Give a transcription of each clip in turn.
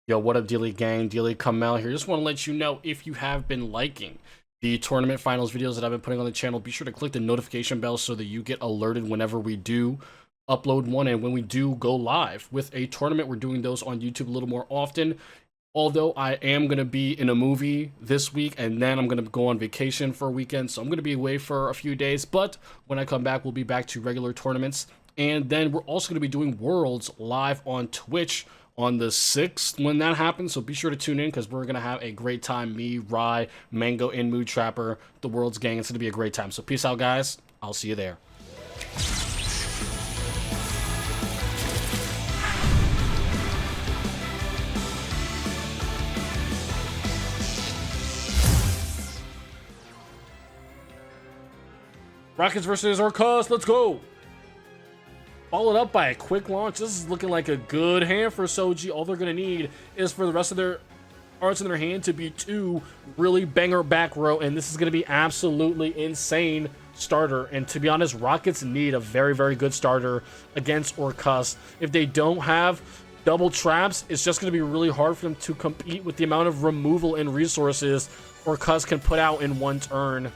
Yo, what up, Dilly Gang? Dilly Kamel here. Just want to let you know, if you have been liking the tournament finals videos that I've been putting on the channel, be sure to click the notification bell so that you get alerted whenever we do upload one and when we do go live with a tournament. We're doing those on YouTube a little more often. Although I am going to be in a movie this week, and then I'm going to go on vacation for a weekend, so I'm going to be away for a few days. But when I come back, we'll be back to regular tournaments. And then we're also going to be doing Worlds live on Twitch on the 6th when that happens. So be sure to tune in because we're going to have a great time. Me, Rye, Mango, and Mood Trapper, the Worlds gang. It's going to be a great time. So peace out, guys. I'll see you there. Rockets versus Orcust, let's go! Followed up by a quick launch. This is looking like a good hand for Soji. All they're going to need is for the rest of their cards in their hand to be two really banger back row, and this is going to be absolutely insane starter. And to be honest, Rockets need a very, very good starter against Orcust. If they don't have double traps, it's just going to be really hard for them to compete with the amount of removal and resources Orcust can put out in one turn.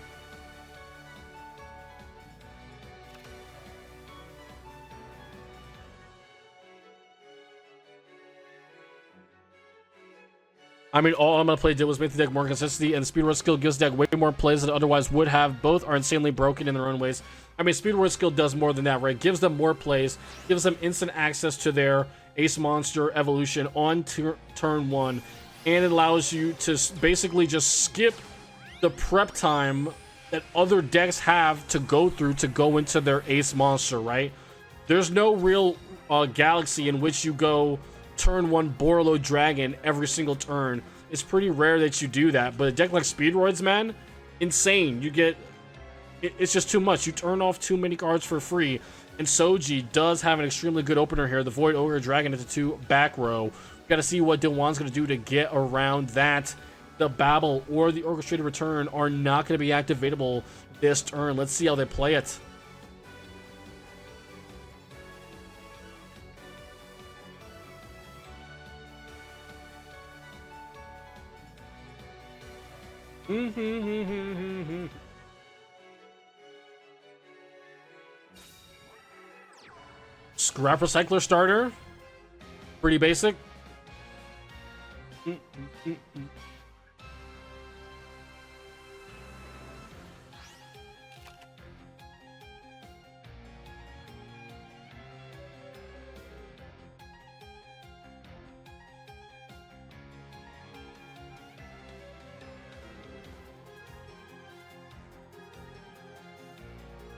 I mean, all I'm going to play did was make the deck more consistency, and Speed Word skill gives the deck way more plays than it otherwise would have. Both are insanely broken in their own ways. I mean, Speed Word skill does more than that, right? Gives them more plays, gives them instant access to their Ace Monster evolution on turn one, and it allows you to basically just skip the prep time that other decks have to go through to go into their Ace Monster, right? There's no real galaxy in which you go turn one Borlo Dragon every single turn. It's pretty rare that you do that, but a deck like Speedroids, man, insane. You get it's just too much. You turn off too many cards for free, and Soji does have an extremely good opener here. The Void Ogre Dragon into 2 back row. We got to see what Dewan's going to do to get around that. The Babel or the Orchestrated Return are not going to be activatable this turn. Let's see how they play it. Scrap Recycler starter. Pretty basic.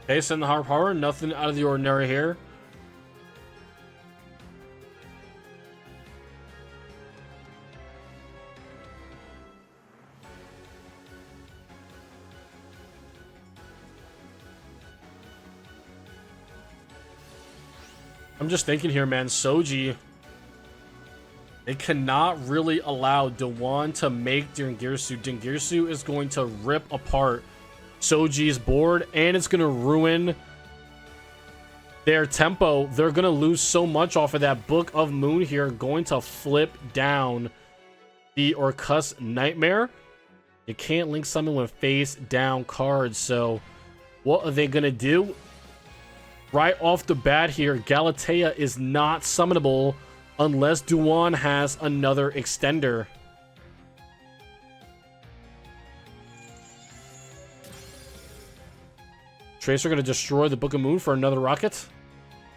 Okay, send the Hard Power. Nothing out of the ordinary here. I'm just thinking here, man. Soji, they cannot really allow Dewan to make Dingirsu. Dingirsu is going to rip apart Soji's board, and it's going to ruin their tempo. They're going to lose so much off of that Book of Moon here, going to flip down the Orcust Nightmare. You can't link summon with face down cards, so what are they going to do? Right off the bat here, Galatea is not summonable unless Dewan has another extender. Tracer going to destroy the Book of Moon for another rocket.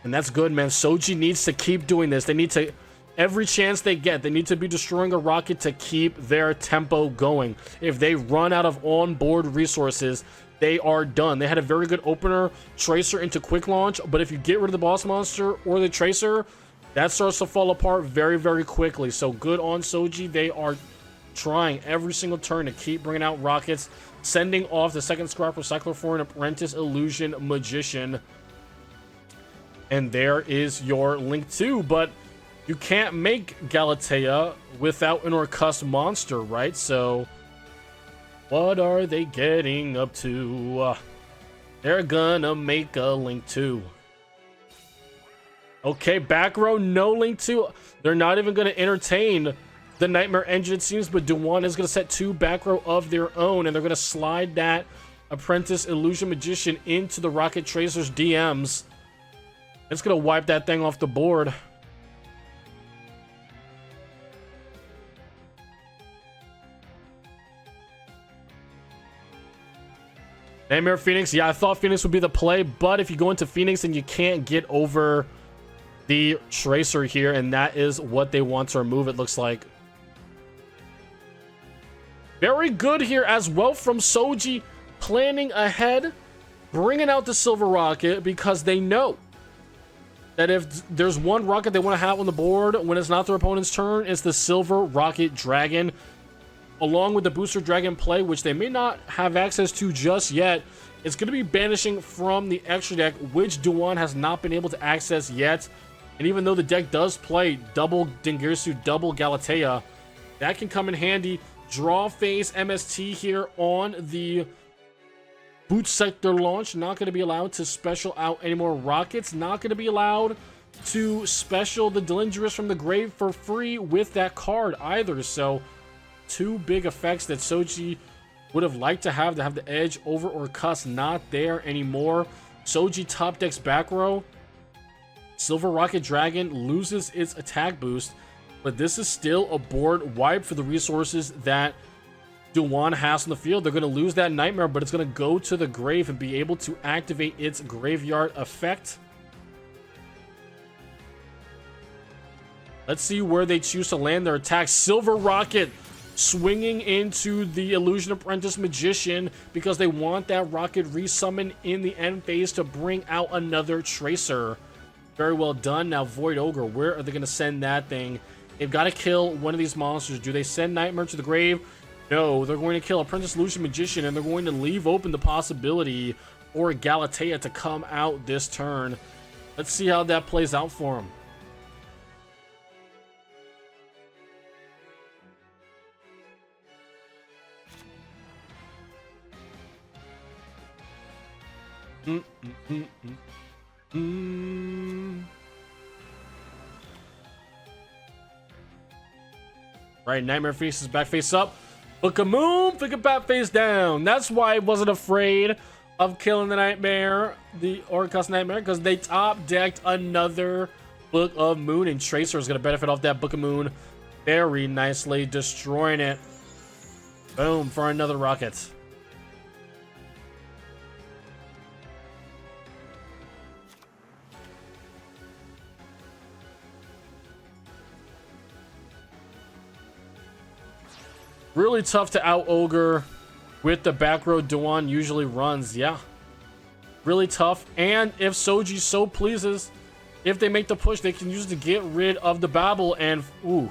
And that's good, man. Soji needs to keep doing this. They need to, every chance they get, they need to be destroying a rocket to keep their tempo going. If they run out of on-board resources, they are done. They had a very good opener, Tracer into quick launch, but if you get rid of the boss monster or the Tracer, that starts to fall apart very, very quickly. So good on Soji. They are trying every single turn to keep bringing out rockets, sending off the second Scrap Recycler for an Apprentice Illusion Magician. And there is your Link 2, but you can't make Galatea without an Orcust monster, right? So what are they getting up to? They're gonna make a Link 2. Okay, back row, no Link 2. They're not even gonna entertain the Nightmare Engine, it seems, but Duan is going to set 2 back row of their own, and they're going to slide that Apprentice Illusion Magician into the Rocket Tracer's DMs. It's going to wipe that thing off the board. Nightmare Phoenix. Yeah, I thought Phoenix would be the play, but if you go into Phoenix and you can't get over the Tracer here, and that is what they want to remove, it looks like. Very good here as well from Soji, planning ahead, bringing out the Silver Rocket, because they know that if there's one rocket they want to have on the board when it's not their opponent's turn, it's the Silver Rocket Dragon, along with the Booster Dragon play, which they may not have access to just yet. It's going to be banishing from the extra deck, which Duan has not been able to access yet. And even though the deck does play double Dingirsu, double Galatea, that can come in handy. Draw phase MST here on the Boot Sector launch. Not going to be allowed to special out any more rockets. Not going to be allowed to special the Delindrus from the grave for free with that card either. So 2 big effects that Soji would have liked to have the edge over Orcust, not there anymore. Soji top decks back row. Silver Rocket Dragon loses its attack boost, but this is still a board wipe for the resources that Duan has on the field. They're going to lose that Nightmare, but it's going to go to the grave and be able to activate its graveyard effect. Let's see where they choose to land their attack. Silver Rocket swinging into the Illusion Apprentice Magician because they want that rocket resummon in the end phase to bring out another Tracer. Very well done. Now Void Ogre, where are they going to send that thing? They've got to kill one of these monsters. Do they send Nightmare to the grave? No, they're going to kill Apprentice Illusion Magician, and they're going to leave open the possibility for Galatea to come out this turn. Let's see how that plays out for them. Right, Nightmare Phoenix is back face up. Book a Moon, flick a bat face down. That's why I wasn't afraid of killing the Nightmare, the Orcust Nightmare, because they top decked another Book of Moon, and Tracer is going to benefit off that Book of Moon very nicely, destroying it. Boom, for another rocket. Really tough to out-ogre with the back row Duan usually runs. Yeah. Really tough. And if Soji so pleases, if they make the push, they can use it to get rid of the Babel. And, ooh.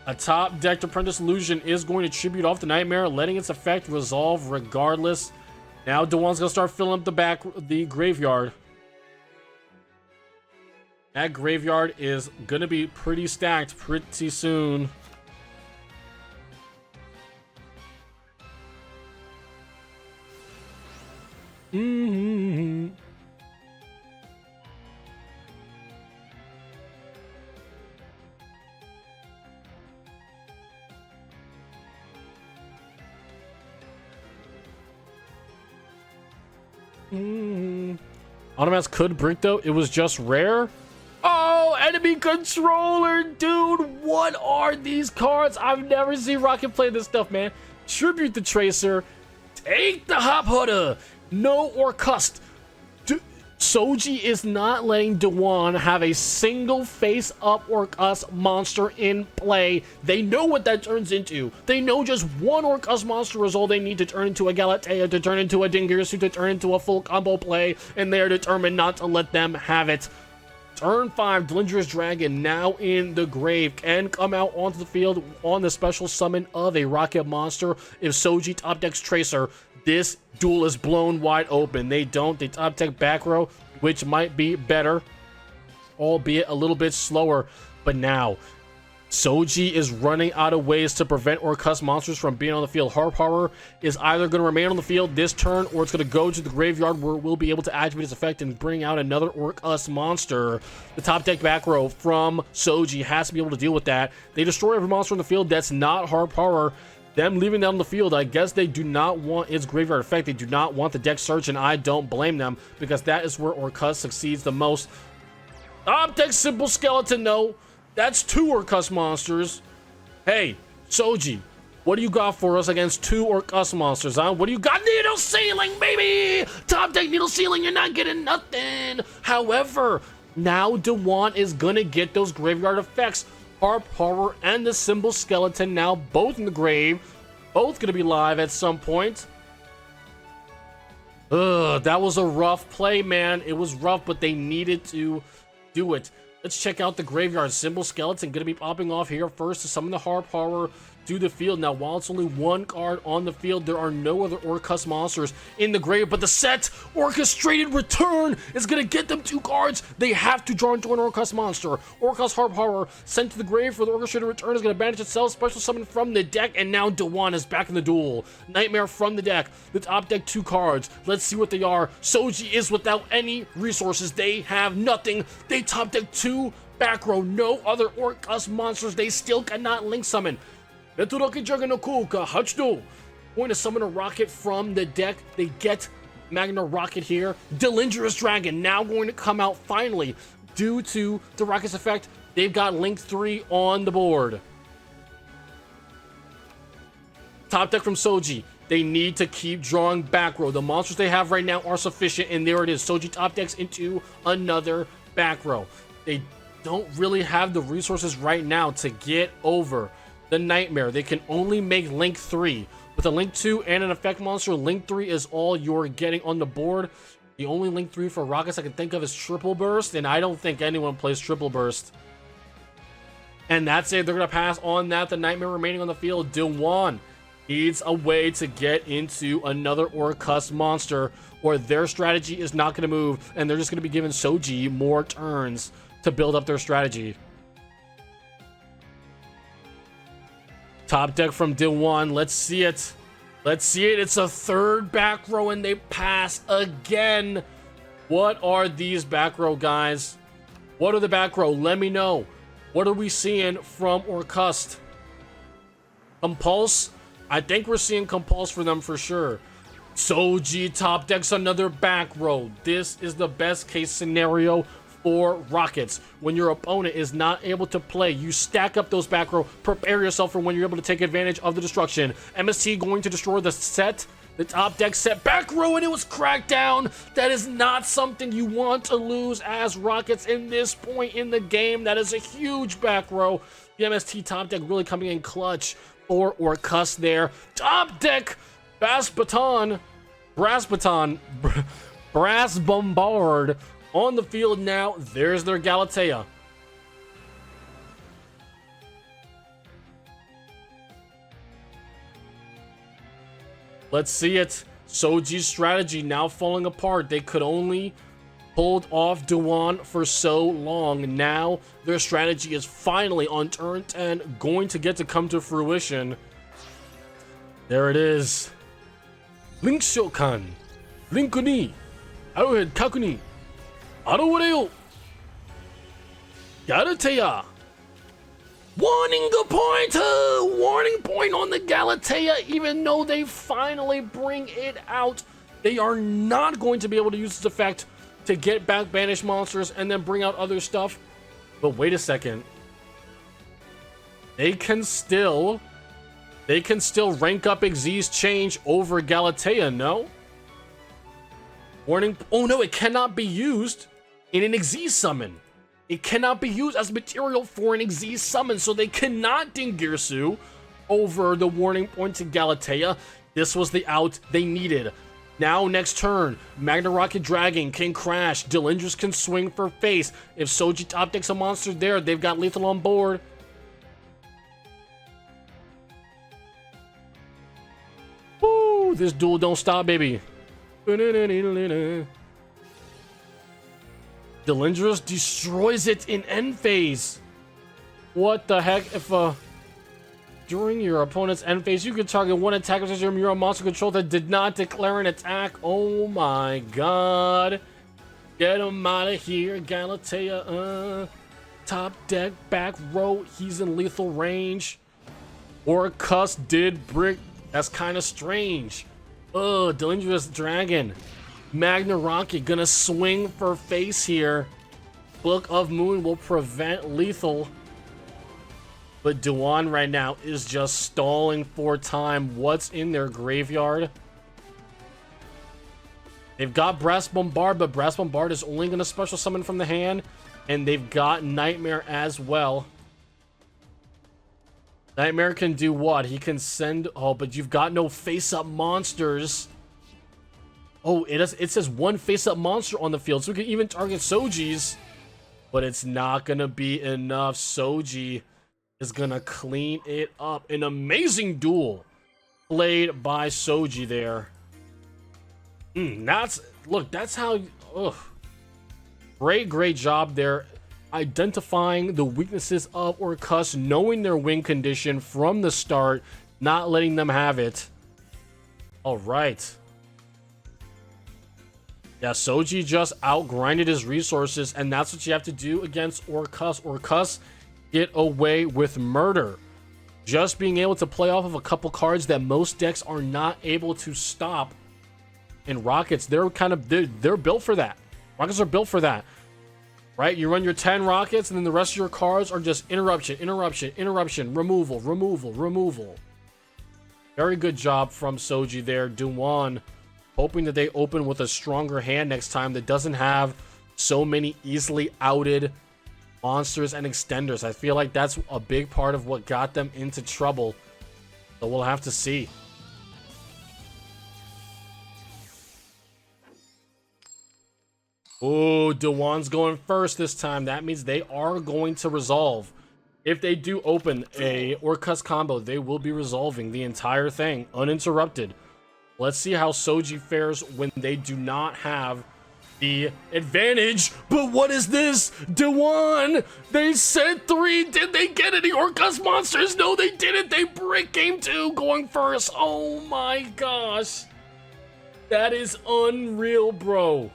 A top decked Apprentice Illusion is going to tribute off the Nightmare, letting its effect resolve regardless. Now Duan's going to start filling up the graveyard. That graveyard is going to be pretty stacked pretty soon. Automats could brick though. It was just rare. Oh, enemy controller, dude. What are these cards? I've never seen Rocket play this stuff, man. Tribute the Tracer. Take the Hop Hudder. No Orcust. Soji is not letting Duan have a single face-up Orcust monster in play. They know what that turns into. They know just one Orcust monster is all they need to turn into a Galatea, to turn into a Dingirsu, to turn into a full combo play, and they are determined not to let them have it. Turn 5, Delindrus Dragon, now in the grave, can come out onto the field on the special summon of a Rocket monster. If Soji top decks Tracer, this duel is blown wide open. They don't. They top deck back row, which might be better, albeit a little bit slower. But now, Soji is running out of ways to prevent Orcust monsters from being on the field. Harp Horror is either going to remain on the field this turn, or it's going to go to the graveyard where we'll be able to activate its effect and bring out another Orcust monster. The top deck back row from Soji has to be able to deal with that. They destroy every monster on the field that's not Harp Horror. Them leaving that on the field, I guess they do not want its graveyard effect. They do not want the deck search, and I don't blame them, because that is where Orcust succeeds the most. Top deck Simple Skeleton, no. That's 2 Orcust monsters. Hey, Soji, what do you got for us against 2 Orcust monsters, huh? What do you got? Needle Ceiling, baby! Top deck Needle Ceiling, you're not getting nothing. However, now Dewan is gonna get those graveyard effects. Harp Horror and the Simple Skeleton now both in the grave. Both gonna be live at some point. Ugh, that was a rough play, man. It was rough, but they needed to do it. Let's check out the graveyard. Simple Skeleton going to be popping off here first to summon the Harp Horror to the field. Now, while it's only 1 card on the field, there are no other Orcust monsters in the grave, but the set Orchestrated Return is going to get them 2 cards. They have to draw into an Orcust monster. Orcust Harp Horror sent to the grave for the Orchestrated Return is going to banish itself, special summon from the deck, and now Dewan is back in the duel. Nightmare from the deck. The top deck 2 cards. Let's see what they are. Soji is without any resources. They have nothing. They top deck 2 back row. No other Orcust monsters. They still cannot link summon. Going to summon a rocket from the deck. They get Magna Rocket here. Delindrous Dragon now going to come out finally. Due to the Rocket's effect, they've got Link 3 on the board. Top deck from Soji. They need to keep drawing back row. The monsters they have right now are sufficient, and there it is. Soji top decks into another back row. They don't really have the resources right now to get over the Nightmare. They can only make Link 3. With a Link 2 and an effect monster, Link 3 is all you're getting on the board. The only Link 3 for Rockets I can think of is Triple Burst, and I don't think anyone plays Triple Burst. And that's it. They're going to pass on that. The Nightmare remaining on the field. Dewan needs a way to get into another Orcust monster, or their strategy is not going to move, and they're just going to be giving Soji more turns to build up their strategy. Top deck from Dewan. Let's see it. Let's see it. It's a 3rd back row, and they pass again. What are these back row, guys? What are the back row? Let me know. What are we seeing from Orcust? Compulse? I think we're seeing Compulse for them for sure. Soji top decks another back row. This is the best case scenario for Rockets. When your opponent is not able to play, you stack up those back row. Prepare yourself for when you're able to take advantage of the destruction. MST going to destroy the set, the top deck set back row, and it was cracked down. That is not something you want to lose as Rockets in this point in the game. That is a huge back row. The MST top deck really coming in clutch for Orcust there. Top deck Brass Bombard on the field now. There's their Galatea. Let's see it. Soji's strategy now falling apart. They could only hold off Dewan for so long. Now their strategy is finally on turn 10 going to get to come to fruition. There it is. Link Shokan. Link ni. Arrowhead Kakuni. Aroreo. Galatea. Warning point on the Galatea. Even though they finally bring it out, they are not going to be able to use this effect to get back banished monsters and then bring out other stuff. But wait a second. They can still rank up Xyz's Change over Galatea, no? Warning. Oh no, it cannot be used in an Xyz summon. It cannot be used as material for an Xyz summon, so they cannot Dingirsu over the warning point to Galatea. This was the out they needed. Now, next turn, Magna Rocket Dragon can crash. Delindrous can swing for face. If Soji top decks a monster there, they've got lethal on board. Woo! This duel don't stop, baby. Delindrous destroys it in end phase. What the heck? If during your opponent's end phase, you can target one attacker with your monster control that did not declare an attack. Oh my god. Get him out of here, Galatea. Top deck, back row. He's in lethal range. Orcust did brick. That's kind of strange. Dangerous Dragon. Magna Rocket gonna swing for face here. Book of Moon will prevent lethal. But Duan right now is just stalling for time. What's in their graveyard? They've got Brass Bombard, but Brass Bombard is only going to special summon from the hand. And they've got Nightmare as well. Nightmare can do what? He can send... Oh, but you've got no face-up monsters. Oh, it says one face-up monster on the field. So we can even target Soji's. But it's not going to be enough. Soji is going to clean it up. An amazing duel played by Soji there. That's how... Ugh. Great job there. Identifying the weaknesses of Orcust, knowing their win condition from the start, not letting them have it. Alright. Yeah, Soji just outgrinded his resources, and that's what you have to do against Orcust. Orcust get away with murder. Just being able to play off of a couple cards that most decks are not able to stop. And Rockets, they're built for that. Rockets are built for that. Right? You run your 10 Rockets, and then the rest of your cards are just interruption, removal. Very good job from Soji there. Duan hoping that they open with a stronger hand next time that doesn't have so many easily outed monsters and extenders. I feel like that's a big part of what got them into trouble. So we'll have to see. Oh, Duan's going first this time. That means they are going to resolve. If they do open a Orcust combo, they will be resolving the entire thing uninterrupted. Let's see how Soji fares when they do not have the advantage. But what is this? Duan! They said 3. Did they get any Orcust monsters? No, they didn't. They brick game 2 going first. Oh my gosh. That is unreal, bro.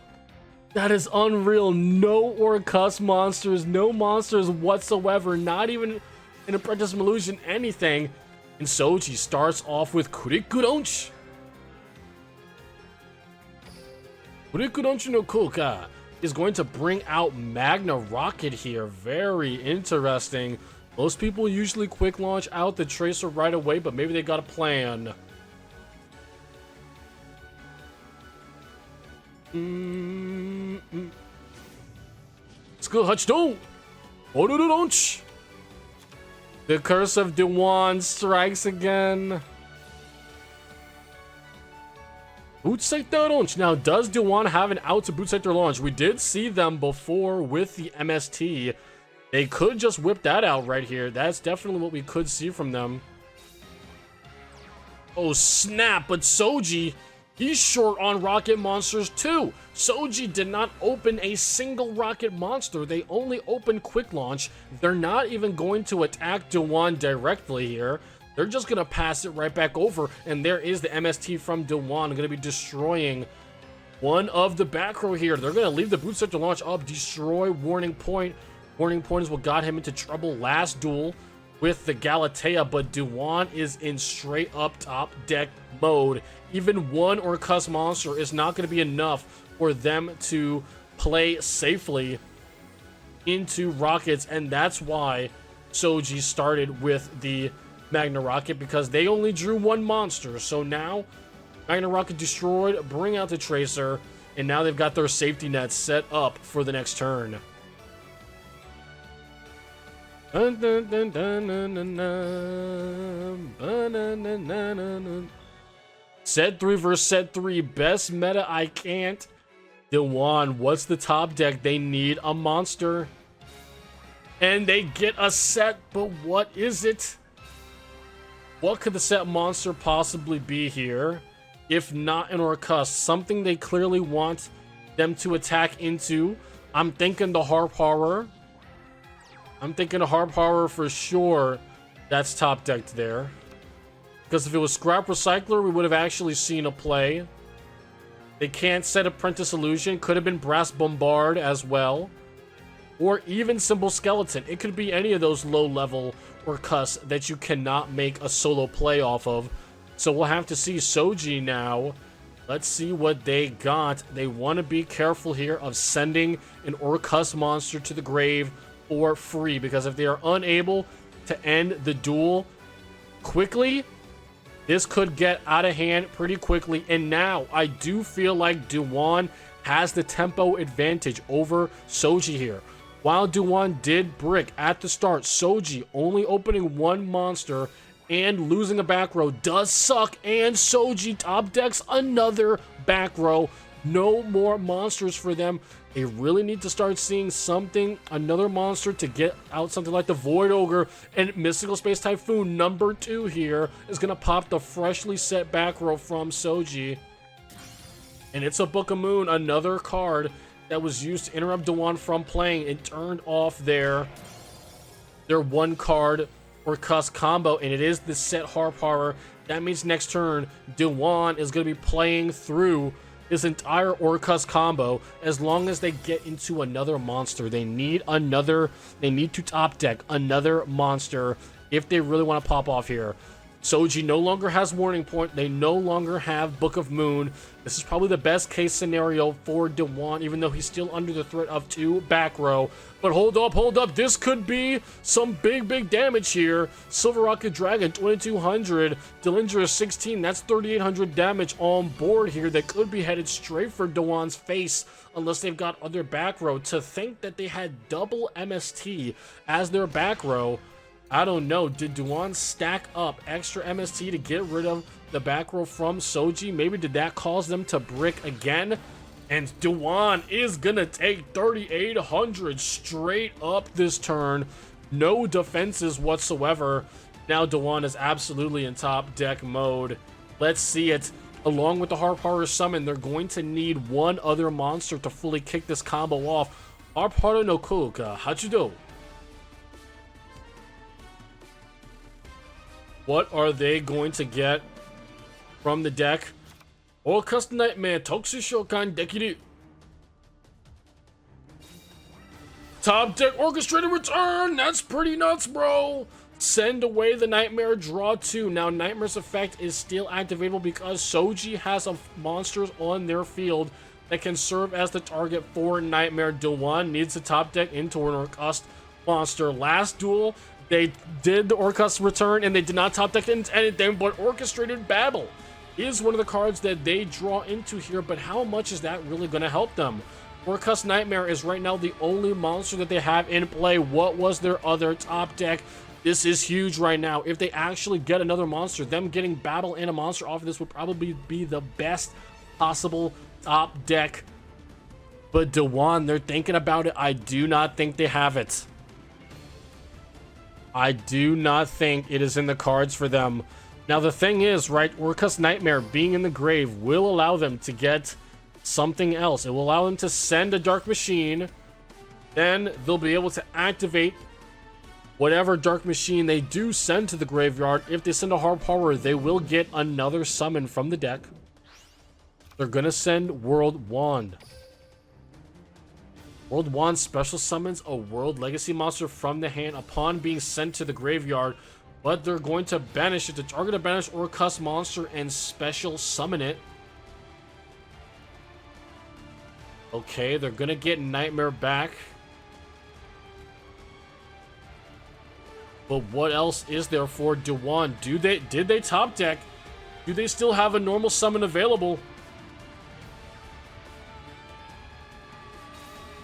That is unreal. No Orcust monsters. No monsters whatsoever. Not even an Apprentice Illusion, anything. And Soji starts off with Kurikuronchi. Kurikuronchi no Kuka is going to bring out Magna Rocket here. Very interesting. Most people usually quick launch out the Tracer right away, but maybe they got a plan. Let's go, Hachdo! The curse of Duan strikes again. Boot Sector launch. Now, does Duan have an out to Boot Sector launch? We did see them before with the MST. They could just whip that out right here. That's definitely what we could see from them. Oh, snap. But Soji, he's short on rocket monsters too. Soji did not open a single rocket monster. They only opened quick launch. They're not even going to attack Duan directly here. They're just going to pass it right back over. And there is the MST from Duan. Going to be destroying one of the back row here. They're going to leave the Boot Sector launch up. Destroy Warning Point. Warning Point is what got him into trouble last duel with the Galatea. But Duan is in straight up top deck mode. Even one Orcust monster is not going to be enough for them to play safely into Rockets. And that's why Soji started with the Magna Rocket, because they only drew one monster. So now Magna Rocket destroyed, bring out the Tracer, and now they've got their safety net set up for the next turn. Set 3 versus set 3. Best meta I can't. Duan, what's the top deck? They need a monster. And they get a set, but what is it? What could the set monster possibly be here? If not an Orcust, something they clearly want them to attack into. I'm thinking the Harp Horror. I'm thinking a Hard Power for sure. That's top decked there. Because if it was Scrap Recycler, we would have actually seen a play. They can't set Apprentice Illusion. Could have been Brass Bombard as well. Or even Symbol Skeleton. It could be any of those low level Orcust that you cannot make a solo play off of. So we'll have to see Soji now. Let's see what they got. They want to be careful here of sending an Orcust monster to the grave for free. Because if they are unable to end the duel quickly, this could get out of hand pretty quickly. And now I do feel like Duan has the tempo advantage over Soji here. While Duan did brick at the start, Soji only opening one monster and losing a back row does suck. And Soji top decks another back row. No more monsters for them. They really need to start seeing something, another monster to get out something like the Void Ogre. And Mystical Space Typhoon number 2 here is going to pop the freshly set back row from Soji. And it's a Book of Moon, another card that was used to interrupt Duan from playing. It turned off their one card Orcust combo, and it is the set Hard Power. That means next turn, Duan is going to be playing through this entire Orcust combo. As long as they get into another monster, they need to top deck another monster if they really want to pop off here. Soji no longer has Warning Point. They no longer have Book of Moon. This is probably the best case scenario for Duan, even though he's still under the threat of 2 back row. But hold up. This could be some big damage here. Silver Rocket Dragon, 2200. Dillinger, 16. That's 3800 damage on board here that could be headed straight for Duan's face unless they've got other back row. To think that they had double MST as their back row, I don't know. Did Duan stack up extra MST to get rid of the back row from Soji? Maybe did that cause them to brick again? And Duan is going to take 3,800 straight up this turn. No defenses whatsoever. Now Duan is absolutely in top deck mode. Let's see it. Along with the Hard Power Summon, they're going to need one other monster to fully kick this combo off. Hard Power no Kuka, Hachido. What are they going to get from the deck? Orcust Nightmare Toxic Shokan Dekiru. Top deck Orchestrated Return. That's pretty nuts, bro. Send away the Nightmare, draw 2. Now Nightmare's effect is still activatable because Soji has monsters on their field that can serve as the target for Nightmare. Duan needs to top deck into an Orcust monster. Last duel, they did the Orcust return and they did not top deck into anything, but Orchestrated Battle is one of the cards that they draw into here. But how much is that really going to help them? Orcust Nightmare is right now the only monster that they have in play. What was their other top deck? This is huge right now. If they actually get another monster, them getting Battle and a monster off of this would probably be the best possible top deck. But Duan, they're thinking about it. I do not think they have it. I do not think it is in the cards for them. Now the thing is, right, Orcust Nightmare being in the grave will allow them to get something else. It will allow them to send a Dark Machine. Then they'll be able to activate whatever Dark Machine they do send to the graveyard. If they send a Hard Power, they will get another summon from the deck. They're going to send World Wand. World Wand special summons a World Legacy monster from the hand upon being sent to the graveyard, but they're going to banish it to target a banished Orcust monster and special summon it. Okay, they're going to get Nightmare back. But what else is there for Duan? Did they top deck? Do they still have a normal summon available?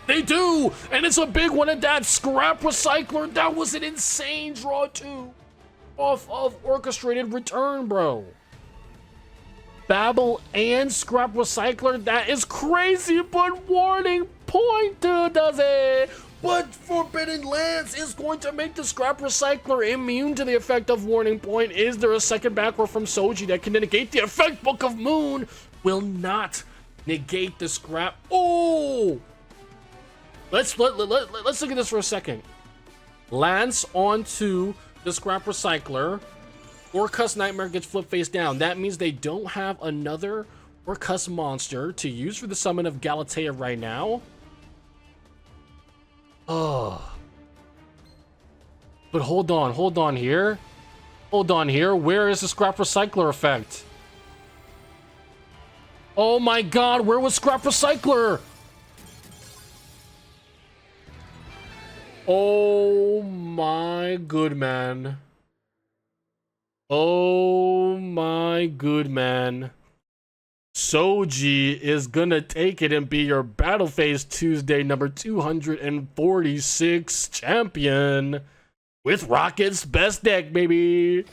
They do! And it's a big one at that. Scrap Recycler. That was an insane draw too. Off of Orchestrated Return, bro. Babel and Scrap Recycler. That is crazy, but Warning Point too, does it? But Forbidden Lance is going to make the Scrap Recycler immune to the effect of Warning Point. Is there a second back row from Soji that can negate the effect? Book of Moon will not negate the Scrap. Oh! Let's look at this for a second. lands onto the Scrap Recycler. Orcust Nightmare gets flipped face down. That means they don't have another Orcust monster to use for the summon of Galatea right now. Oh. But hold on here. Hold on here. Where is the Scrap Recycler effect? Oh my god, where was Scrap Recycler? Oh my good man. Oh my good man. Soji is gonna take it and be your Battle Phase Tuesday number 246 champion with Rocket's best deck, baby.